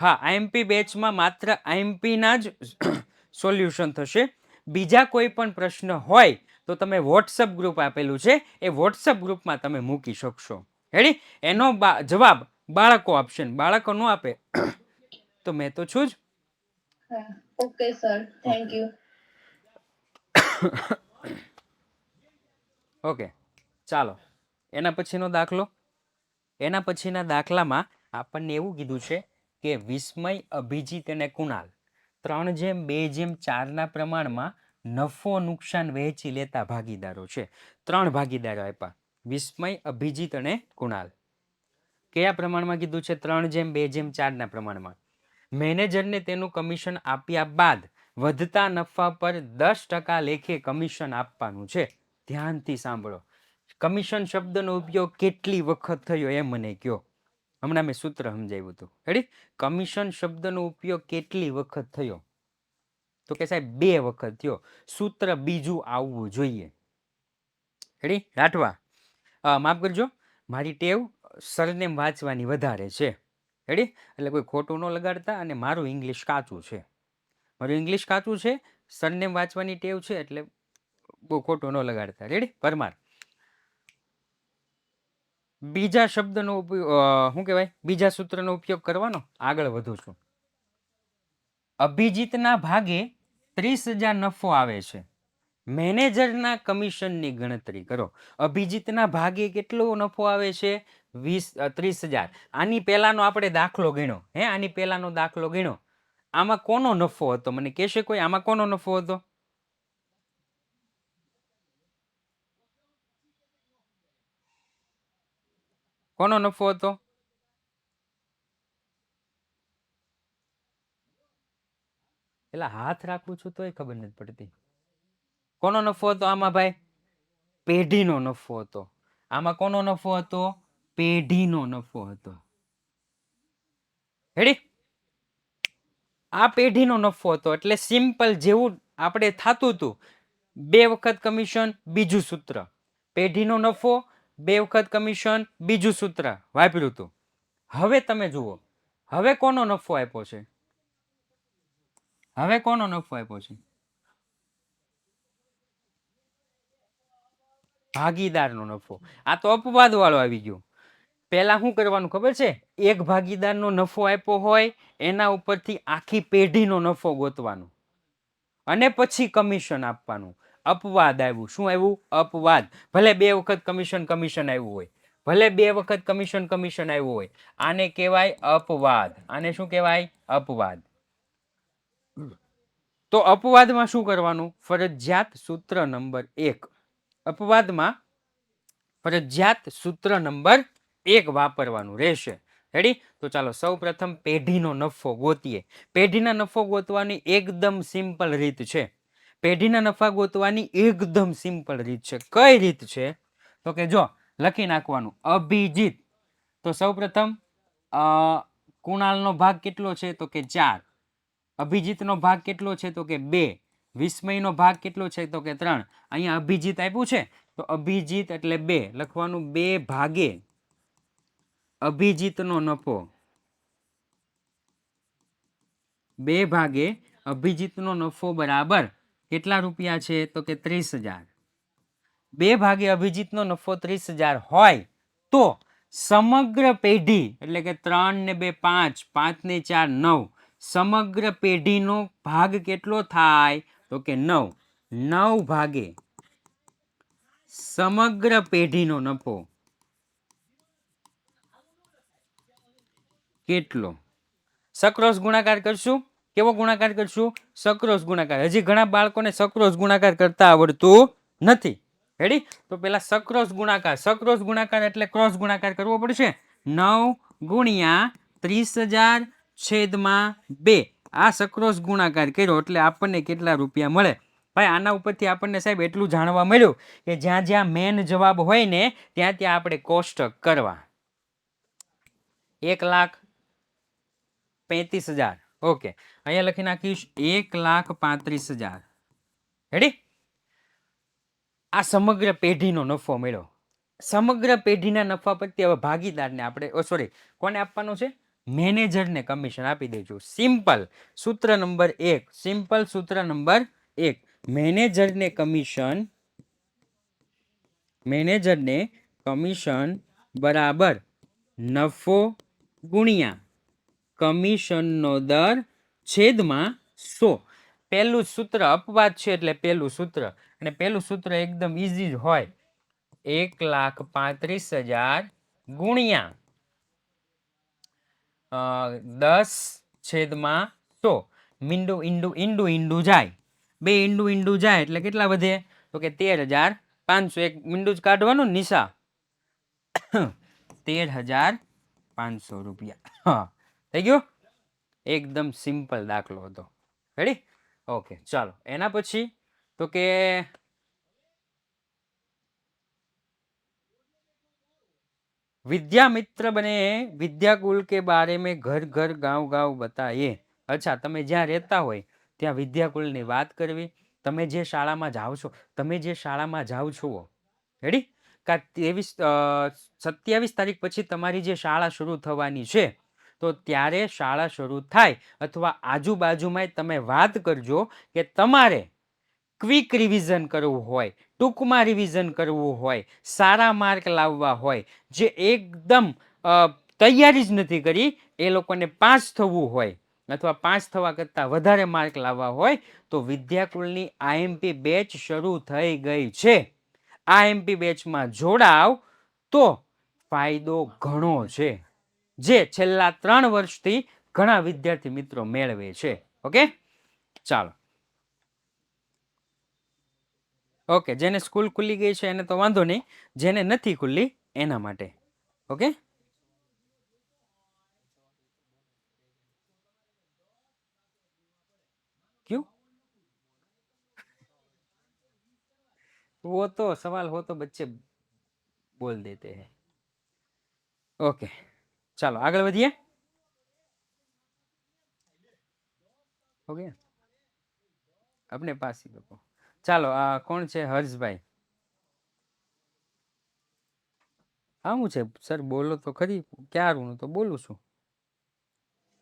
Speaker 2: હા, આઈએમપી બેચમાં માત્ર આઈએમપી ના જ સોલ્યુશન થશે. બીજા કોઈ પણ પ્રશ્ન હોય તો તમે વોટ્સઅપ ગ્રુપ આપેલું છે, એ વોટ્સઅપ ગ્રુપમાં તમે મૂકી શકશો. રેડી? એનો જવાબ બાળકો આપશે. બાળકો ન આપે તો મેં તો છું જ.
Speaker 5: હા, okay sir, thank you.
Speaker 2: Okay, ચાલો. એના પછીનો દાખલો. એના પછીના દાખલામાં આપણને એવું કીધું છે કે વિસ્મય, અભિજીત અને કુણાલ 3:2:4 પ્રમાણમાં નફો નુકસાન વહેંચી લેતા ભાગીદારો છે. 3 ભાગીદારો આપ્યા, વિસ્મય, અભિજીત અને કુણાલ. કયા પ્રમાણમાં કીધું છે? 3:2:4 પ્રમાણમાં. મેનેજરને તેનું કમિશન આપ્યા બાદ વધતા નફા પર 10% લેખે કમિશન આપવાનું છે. ધ્યાનથી સાંભળો. કમિશન શબ્દનો ઉપયોગ કેટલી વખત થયો એ મને કહો. હમણાં મેં સૂત્ર સમજાવ્યું હતું. રેડી? કમિશન શબ્દનો ઉપયોગ કેટલી વખત થયો? તો કે સાહેબ 2 વખત થયો. સૂત્ર બીજું આવવું જોઈએ. રેડી? રાઠવા, માફ કરજો, મારી ટેવ સરનેમ વાંચવાની વધારે છે. રેડી? એટલે કોઈ ખોટું ન લગાડતા. અને મારું ઇંગ્લિશ કાચું છે. સરનેમ વાંચવાની ટેવ છે, એટલે બહુ ખોટું ન લગાડતા. રેડી? પરમાર. બીજા શબ્દનો ઉપયોગ શું કહેવાય? બીજા સૂત્રનો ઉપયોગ કરવાનો. આગળ વધુ છું. અભિજીતના ભાગે 30,000 નફો આવે છે. મેનેજરના કમિશનની ગણતરી કરો. અભિજીતના ભાગે કેટલો નફો આવે છે? 30,000. આની પહેલાનો આપણે દાખલો ગણ્યો. આની પહેલાનો દાખલો ગણ્યો. આમાં કોનો નફો હતો? મને કહેશે કોઈ? આમાં કોનો નફો હતો? કોનો નફો હતો? એટલે હાથ રાખું છું તોય ખબર નથી પડતી. કોનો નફો હતો આમાં ભાઈ? પેઢીનો નફો હતો. આમાં કોનો નફો હતો? પેઢીનો નફો હતો. રેડી? આ પેઢીનો નફો હતો. એટલે સિમ્પલ જેવું આપણે થતું હતું, 2 વખત કમિશન બીજું સૂત્ર. પેઢીનો નફો 2 વખત કમિશન બીજું સૂત્ર વાપર્યું હતું. હવે તમે જુઓ, હવે કોનો નફો આપ્યો છે? હવે કોનો નફો આપ્યો છે? ભાગીદારનો નફો. આ તો અપવાદ વાળો આવી ગયો. પહેલા શું કરવાનું ખબર છે? એક ભાગીદારનો નફો આપ્યો હોય એના ઉપરથી આખી પેઢીનો નફો ગોતવાનો અને પછી કમિશન આપવાનું. અપવાદ આવ્યું. શું આવ્યું? અપવાદ. ભલે 2 વખત કમિશન આવ્યું હોય, ભલે 2 વખત કમિશન આવ્યું હોય, આને કહેવાય અપવાદ. આને શું કહેવાય? અપવાદ. તો અપવાદમાં શું કરવાનું? ફરજિયાત સૂત્ર નંબર 1. અપવાદમાં ફરજિયાત સૂત્ર નંબર 1 વાપરવાનું રહેશે. રેડી? તો ચાલો સૌ પ્રથમ પેઢીનો નફો ગોતીએ. પેઢીના નફો ગોતવાની એકદમ સિમ્પલ રીત છે. પેઢીના નફા ગોતવાની એકદમ સિમ્પલ રીત છે. કઈ રીત છે? તો કે જો લખી નાખવાનું અભિજીત. તો સૌ પ્રથમ કુણાલનો ભાગ કેટલો છે? તો કે 4. અભિજીતનો ભાગ કેટલો છે? તો કે 2. વિસ્મયનો ભાગ કેટલો છે? તો કે 3. અહીંયા અભિજીત આપ્યું છે તો અભિજીત એટલે 2 લખવાનું. 2 ભાગે અભિજીતનો નફો. 2 ભાગે અભિજીતનો નફો બરાબર કેટલા રૂપિયા છે? તો કે 30,000. 2 ભાગે અભિજીતનો નફો 30,000 હોય તો સમગ્ર પેઢી એટલે કે 3 ને 2 5, 5 ને 4 9, સમગ્ર પેઢીનો ભાગ કેટલો થાય? તો કે 9. 9 ભાગે સમગ્ર પેઢીનો નફો કેટલો? સક્રોસ ગુણાકાર કરશું. કેવો ગુણાકાર કરશું? સક્રોસ ગુણાકાર. હજી ઘણા બાળકોને સક્રોસ ગુણાકાર કરતા આવડતું નથી. રેડી? તો પેલા સક્રોસ ગુણાકાર. સક્રોસ ગુણાકાર એટલે ક્રોસ ગુણાકાર કરવો પડશે. 9 ગુણ્યા 30,000 છેદમાં 2. આ સક્રોસ ગુણાકાર કર્યો એટલે આપણને કેટલા રૂપિયા મળે? ભાઈ આના ઉપરથી આપણને સાહેબ એટલું જાણવા મળ્યું કે જ્યાં જ્યાં મેન જવાબ હોય ને ત્યાં ત્યાં આપણે કોષ્ટક કરવા. 1,35,000. ઓકે, અહીંયા લખી નાખીશ 1,35,000. રેડી? આ સમગ્ર પેઢીનો નફો મળ્યો. સમગ્ર પેઢીના નફા પરથી હવે ભાગીદારને આપણે સોરી કોને આપવાનું છે? મેનેજરને કમિશન આપી દેજો. સિમ્પલ સૂત્ર નંબર 1. સિમ્પલ સૂત્ર નંબર 1. મેનેજરને કમિશન બરાબર નફો ગુણ્યા કમિશનનો દર છેદમાં 100. પહેલું સૂત્ર અપવાદ છે એટલે પહેલું સૂત્ર, અને પહેલું સૂત્ર એકદમ ઈઝી જ હોય. 1,35,000 ગુણ્યા 10 છેદમાં 100. મીંડું ઈંડું ઈંડું ઈંડું જાય. 2 ઈંડું ઈંડું જાય એટલે કેટલા વધે? તો કે 13,500. એક મીંડું જ કાઢવાનું નિશા. 13,500 રૂપિયા. થઈ ગયું? એકદમ સિમ્પલ દાખલો હતો. રેડી? ઓકે, ચાલો એના પછી તો કે વિદ્યામિત્ર બને વિદ્યાકુલ કે બારે મેં ઘર ઘર ગાંવ ગાંવ બતાએ. અચ્છા, તમે જ્યાં રહેતા હોય ત્યાં વિદ્યાકુલની વાત કરવી. તમે જે શાળામાં જાઓ છો રેડી? 27 તારીખ પછી તમારી જે શાળા શરૂ થવાની છે તો ત્યારે શાળા શરૂ થાય અથવા આજુબાજુમાં તમે વાત કરજો કે તમારે ક્વિક રિવિઝન કરવું હોય, ટૂંકમાં રિવિઝન કરવું હોય, સારા માર્ક લાવવા હોય, જે એકદમ તૈયારી જ નથી કરી એ લોકોને પાસ થવું હોય અથવા પાસ થવા કરતાં વધારે માર્ક લાવવા હોય તો વિદ્યાકુલની આઈએમપી બેચ શરૂ થઈ ગઈ છે. આઈએમપી બેચમાં જોડાવ તો ફાયદો ઘણો છે, જે છેલ્લા 3 વર્ષથી ઘણા વિદ્યાર્થી મિત્રો મેળવે છે. ઓકે, ચાલો. ઓકે, જેને સ્કૂલ ખુલી ગઈ છે એને તો વાંધો નહીં, જેને નથી ખુલ્લી એના માટે. ઓકે, क्यों? वो तो सवाल हो तो बच्चे बोल देते हैं. ओके, ચાલો આગળ વધીએ. हो गया अपने पास ही લોકો. ચાલો આ કોણ છે? હર્ષભાઈ. હા હું છે સર? બોલો તો ખરી. ક્યારું તો બોલું છું.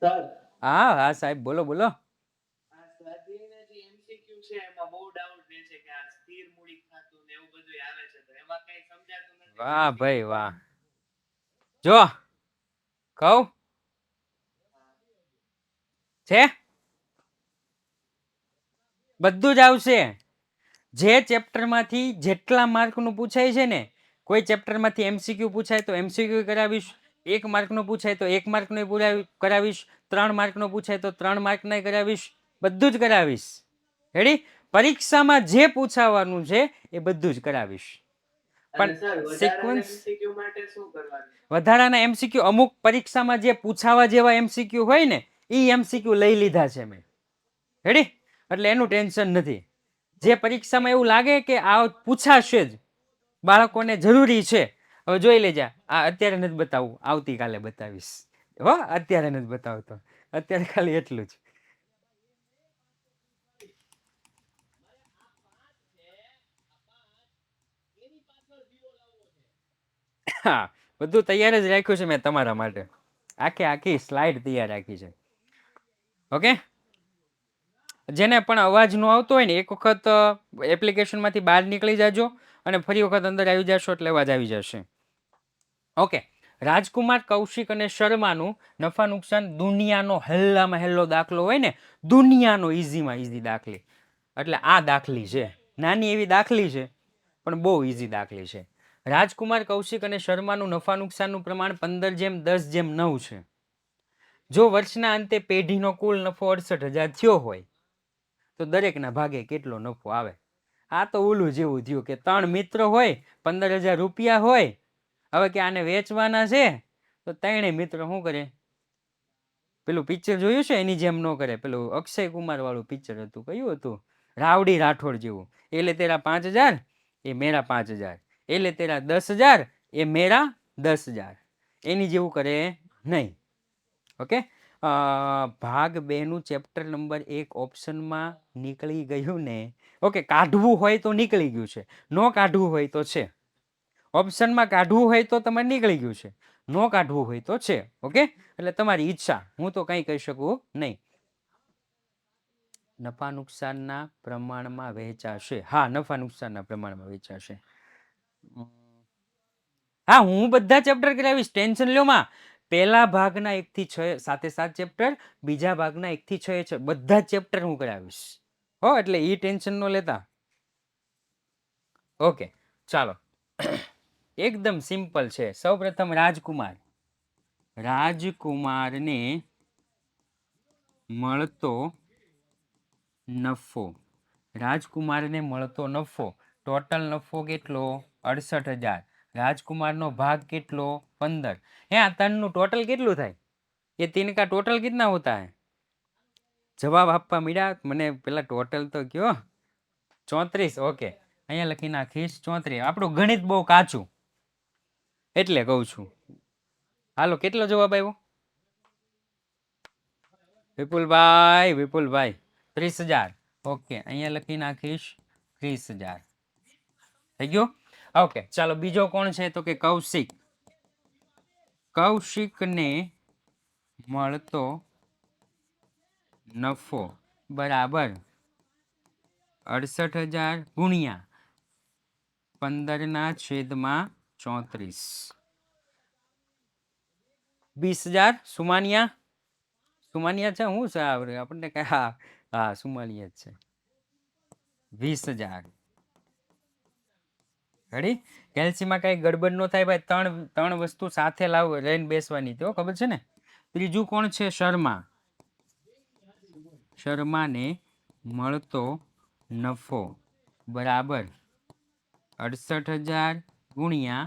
Speaker 4: સર
Speaker 2: હા હા સાહેબ, બોલો બોલો.
Speaker 4: આ સ્વાધ્યાયના જે એમસીક્યુ છે એમાં બહુ ડાઉટ રહે છે કે આ સ્થિર મૂડી ખાતું ને એવું બધું આવે છે, તો એમાં કઈ સમજાતું નથી.
Speaker 2: વાહ ભાઈ વાહ. જો કહું છે બધું જ આવશે. જે ચેપ્ટરમાંથી જેટલા માર્કનું પૂછાય છે ને, કોઈ ચેપ્ટરમાંથી એમસીક્યુ પૂછાય તો એમસીક્યુ કરાવીશ, 1 માર્કનું પૂછાય તો 1 માર્કનું કરાવીશ, 3 માર્કનું પૂછાય તો 3 માર્કના કરાવીશ, બધું જ કરાવીશ. રેડી? પરીક્ષામાં જે પૂછાવાનું છે એ બધું જ કરાવીશ.
Speaker 4: અને
Speaker 2: પણ
Speaker 4: સર વધારાના
Speaker 2: સિક્વન્સ
Speaker 4: MCQ માટે શું કરવાનું?
Speaker 2: વધારાના એમસીક્યુ અમુક પરીક્ષામાં જે પૂછાવા જેવા એમસીક્યુ હોય ને એ એમસીક્યુ લઈ લીધા છે મેં. રેડી? એટલે એનું ટેન્શન નથી. જે પરીક્ષામાં એવું લાગે કે આ પૂછાશે જ, બાળકોને જરૂરી છે, હવે જોઈ લેજે. આ અત્યારે નથી બતાવવું, આવતીકાલે બતાવીશ. હો, અત્યારે નથી બતાવતો, અત્યારે ખાલી એટલું જ. હા, બધું તૈયાર જ રાખ્યું છે મેં તમારા માટે. આખી સ્લાઇડ તૈયાર રાખી છે. ઓકે, જેને પણ અવાજ ન આવતો હોય ને એક વખત એપ્લિકેશનમાંથી બહાર નીકળી જાજો અને ફરી વખત અંદર આવી જશો એટલે અવાજ આવી જશે. ઓકે, રાજકુમાર, કૌશિક અને શર્માનું નફા નુકસાન દુનિયાનો હેલ્લામાં હેલ્લો દાખલો હોય ને, દુનિયાનો ઈઝીમાં ઈઝી દાખલી, એટલે આ દાખલી છે. નાની એવી દાખલી છે પણ બહુ ઈઝી દાખલી છે. રાજકુમાર, કૌશિક અને શર્માનું નફા નુકસાનનું પ્રમાણ 15:10:9 છે. જો વર્ષના અંતે પેઢીનો કુલ નફો 68,000 થયો હોય તો દરેકના ભાગે કેટલો નફો આવે? આ તો ઓલું જેવું થયું કે 3 મિત્રો હોય, 15,000 રૂપિયા હોય, હવે કે આને વેચવાના છે તો 3 મિત્રો શું કરે? પેલું પિક્ચર જોયું છે એની જેમ ન કરે. પેલું અક્ષય કુમાર વાળું પિક્ચર હતું, કયું હતું? રાવડી રાઠોડ જેવું. એટલે તેરા 5,000 એ મેરા 5,000, એટલે તેરા 10,000 એ મેરા 10,000, એની જેવું કરે નહીં. ઓકે, ભાગ 2 નું ચેપ્ટર નંબર 1 ઓપ્શનમાં નીકળી ગયું ને? ઓકે, કાઢવું હોય તો નીકળી ગયું છે, ન કાઢવું હોય તો છે. ઓપ્શનમાં કાઢવું હોય તો તમારે નીકળી ગયું છે, ન કાઢવું હોય તો છે. ઓકે, એટલે તમારી ઈચ્છા, હું તો કંઈ કહી શકું નહીં. નફા નુકસાનના પ્રમાણમાં વહેંચાશે. હા, નફા નુકસાનના પ્રમાણમાં વહેંચાશે. હા, હું બધા ચેપ્ટર કરાવીશ, ટેન્શન લ્યો માં. પહેલા ભાગના 1 થી 6 7 ચેપ્ટર, બીજા ભાગના 1 થી 6 છે, બધા ચેપ્ટર હું કરાવીશ. હો, એટલે એ ટેન્શન ન લેતા. ઓકે, ચાલો. એકદમ સિમ્પલ છે. સૌપ્રથમ રાજકુમારને મળતો નફો. રાજકુમારને મળતો નફો, ટોટલ નફો કેટલો? 68,000. રાજકુમારનો ભાગ કેટલો? 15. હે, આ 3 નું ટોટલ કેટલું થાય? ये 3 का टोटल कितना होता है? જવાબ આપવા મળ્યા મને પેલા ટોટલ તો કયો. 34. ઓકે, અહીંયા લખી નાખીશ 34. આપણું ગણિત બહુ કાચું એટલે કહું છું. હાલો, કેટલો જવાબ આવ્યો વિપુલભાઈ? 30,000. ઓકે, અહીંયા લખી નાખીશ 30,000. થઈ ગયો? ઓકે, ચાલો, બીજો કોણ છે? તો કે કૌશિક. કૌશિકને મળતો નફો બરાબર 68,000 ગુણ્યા 15/34, 20,000. સુમાનિયા છે, હું છે આપણને કઈ? હા, સુમાનિયા જ છે. 20,000. રેડી? કેલ્સીમાં કઈ ગડબડ ન થાય ભાઈ. ત્રણ વસ્તુ સાથે લાવ રહીને બેસવાની, તો ખબર છે ને. ત્રીજું કોણ છે? શર્માને મળતો નફો બરાબર 68,000 ગુણ્યા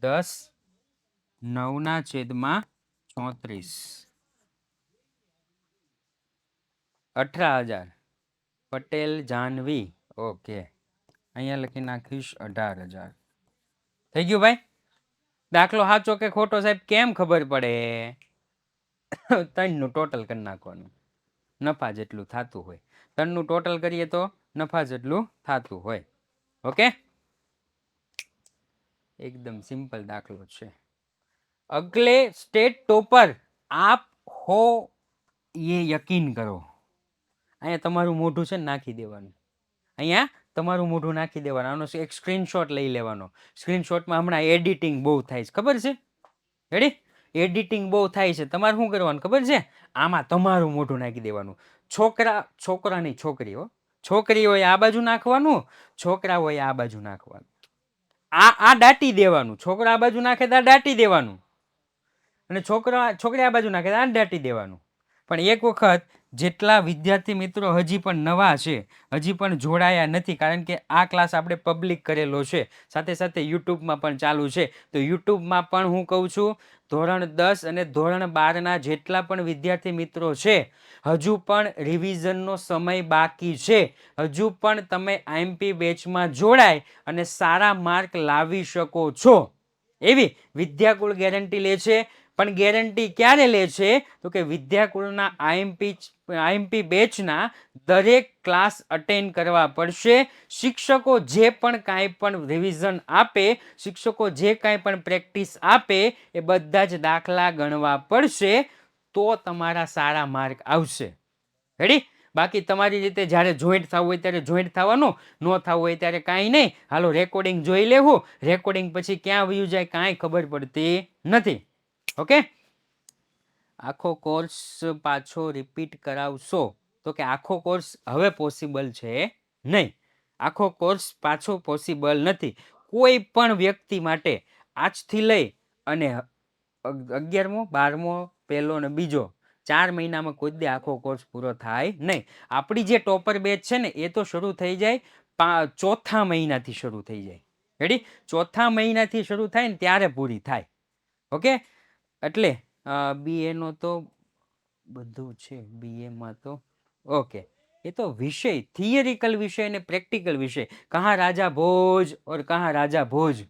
Speaker 2: 10/9/34, 18,000. પટેલ જાહ્નવી. ઓકે, અહીંયા લખી નાખીશ 18,000. થઈ ગયું ભાઈ? દાખલો સાચો કે ખોટો સાહેબ કેમ ખબર પડે? 3 નું ટોટલ કરી નાખવાનું, નફા જેટલું થતું હોય. 3 નું ટોટલ કરીએ તો નફા જેટલું થતું હોય. ઓકે, एकदम सिंपल दाखलो છે. अगले स्टेट टॉपर आप हो ये यकीन करो. અહીંયા તમારું મોઢું છે નાખી દેવાનું, અહીંયા તમારું મોઢું નાખી દેવાનું. આનો એક સ્ક્રીનશોટ લઈ લેવાનો. સ્ક્રીનશોટમાં હમણાં એડિટિંગ બહુ થાય છે, ખબર છે? રેડી? એડિટિંગ બહુ થાય છે. તમારે શું કરવાનું ખબર છે? આમાં તમારું મોઢું નાખી દેવાનું. છોકરાની છોકરી હો, છોકરી હોય આ બાજુ નાખવાનું, છોકરા હોય આ બાજુ નાખવાનું. આ દાટી દેવાનું, છોકરા આ બાજુ નાખે તો આ દાટી દેવાનું, અને છોકરી આ બાજુ નાખે તો આ દાટી દેવાનું. પણ એક વખત જેટલા વિદ્યાર્થી મિત્રો હજી પણ નવા છે, હજી પણ જોડાયા નથી, કારણ કે આ ક્લાસ આપણે પબ્લિક કરેલો છે, સાથે સાથે યુટ્યુબમાં પણ ચાલુ છે, તો યુટ્યુબમાં પણ હું કહું છું ધોરણ 10 અને ધોરણ 12ના જેટલા પણ વિદ્યાર્થી મિત્રો છે, હજુ પણ રિવિઝનનો સમય બાકી છે. હજુ પણ તમે આઈએમપી બેચમાં જોડાય અને સારા માર્ક લાવી શકો છો એવી વિદ્યાકુળ ગેરંટી લે છે. પણ ગેરંટી ક્યારે લે છે? તો કે વિદ્યાકુળના આઈએમપી બેચના દરેક ક્લાસ અટેન્ડ કરવા પડશે. શિક્ષકો જે પણ કાંઈ પણ રિવિઝન આપે, શિક્ષકો જે કાંઈ પણ પ્રેક્ટિસ આપે, એ બધા જ દાખલા ગણવા પડશે, તો તમારા સારા માર્ક આવશે. રેડી? બાકી તમારી રીતે જ્યારે જોઈન્ટ થવું હોય ત્યારે જોઈન્ટ થવાનું, ન થવું હોય ત્યારે કાંઈ નહીં. હાલો રેકોર્ડિંગ જોઈ લેવું, રેકોર્ડિંગ પછી ક્યાં વયું જાય કાંઈ ખબર પડતી નથી. ઓકે, આખો કોર્સ પાછો રિપીટ કરાવશો? તો કે આખો કોર્સ હવે પોસિબલ છે નહીં. આખો કોર્સ પાછો પોસિબલ નથી કોઈ પણ વ્યક્તિ માટે. આજથી લઈ અને 11મો 12મો પહેલો ને બીજો 4 મહિનામાં કોઈ દી આખો કોર્સ પૂરો થાય નહીં. આપણી જે ટોપર બેચ છે ને એ તો શરૂ થઈ જાય ચોથા મહિનાથી શરૂ થઈ જાય. રેડી? ચોથા મહિનાથી શરૂ થાય ને ત્યારે પૂરી થાય. ઓકે, એટલે બીએનો તો બધું છે, બીએમાં તો ઓકે, એ તો વિષય થિયરિકલ વિષય અને પ્રેક્ટિકલ વિષય. કહા રાજા ભોજ ઓર કહા રાજા ભોજ,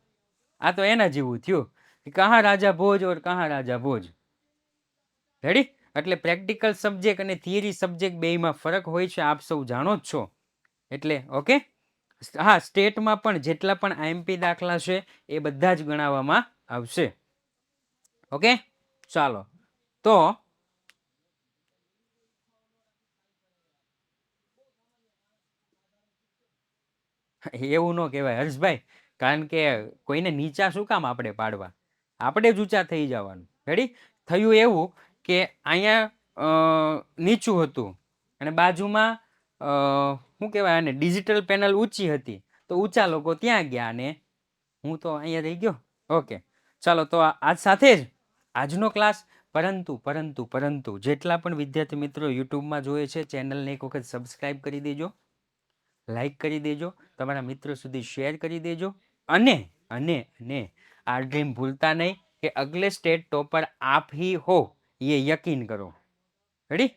Speaker 2: આ તો એના જેવું થયું, કહા રાજા ભોજ ઓર કહા રાજા ભોજ. રેડી? એટલે પ્રેક્ટિકલ સબ્જેક્ટ અને થિયરી સબ્જેક્ટ બેયમાં ફરક હોય છે, આપ સૌ જાણો જ છો. એટલે ઓકે, હા, સ્ટેટમાં પણ જેટલા પણ આઈએમપી દાખલા છે એ બધા જ ગણાવવામાં આવશે. ઓકે, ચાલો તો એવું ન કહેવાય હર્ષભાઈ, કારણ કે કોઈને નીચા શું કામ આપણે પાડવા, આપણે જ ઊંચા થઈ જવાનું. રેડી? થયું એવું કે અહીંયા નીચું હતું અને બાજુમાં શું કહેવાય આને ડિજિટલ પેનલ ઊંચી હતી, તો ઊંચા લોકો ત્યાં ગયા અને હું તો અહીંયા રહી ગયો. ઓકે, ચાલો તો આજ સાથે જ આજનો ક્લાસ. પરંતુ જેટલા પણ વિદ્યાર્થી મિત્રો યુટ્યુબમાં જોઈએ છે, ચેનલને એક વખત સબસ્ક્રાઈબ કરી દેજો, લાઈક કરી દેજો, તમારા મિત્રો સુધી શેર કરી દેજો, અને અને અને આ ડ્રીમ ભૂલતા નહીં કે અગલે સ્ટેટ ટોपर आप ही हो, ये यकीन करो. રેડી?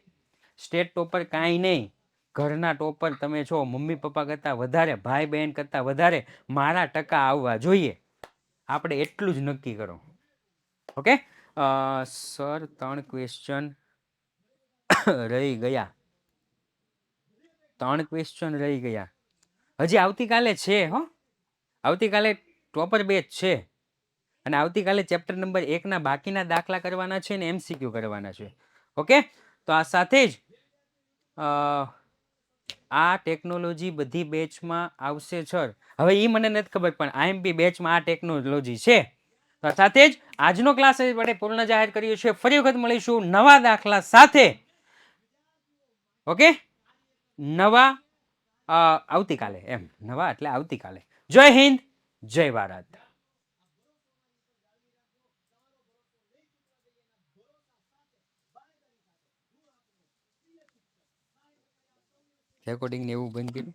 Speaker 2: સ્ટેટ ટોपर કાંઈ નહીં, ઘરના ટોपर તમે છો. મમ્મી પપ્પા કરતાં વધારે, ભાઈ બહેન કરતાં વધારે મારા ટકા આવવા જોઈએ, આપણે એટલું જ નક્કી કરો. ઓકે સર, 3 ક્વેશ્ચન રહી ગયા, 3 ક્વેશ્ચન રહી ગયા. હજી આવતીકાલે છે હો, આવતીકાલે ટોપર બેચ છે, અને આવતીકાલે ચેપ્ટર નંબર 1ના બાકીના દાખલા કરવાના છે ને એમસીક્યુ કરવાના છે. ઓકે, તો આ સાથે જ આ ટેકનોલોજી બધી બેચમાં આવશે સર. હવે એ મને નથી ખબર, પણ આઈએમપી બેચમાં આ ટેકનોલોજી છે. તો સાથે જ આજનો ક્લાસ આપણે પૂર્ણ જાહેર કર્યો છે. ફરી વખત મળીશું નવા દાખલા સાથે. ઓકે, નવા આવતીકાલે, એમ નવા એટલે આવતીકાલે. જય હિન્દ, જય ભારત. રેકોર્ડિંગ ને એવું બંધ કર્યું.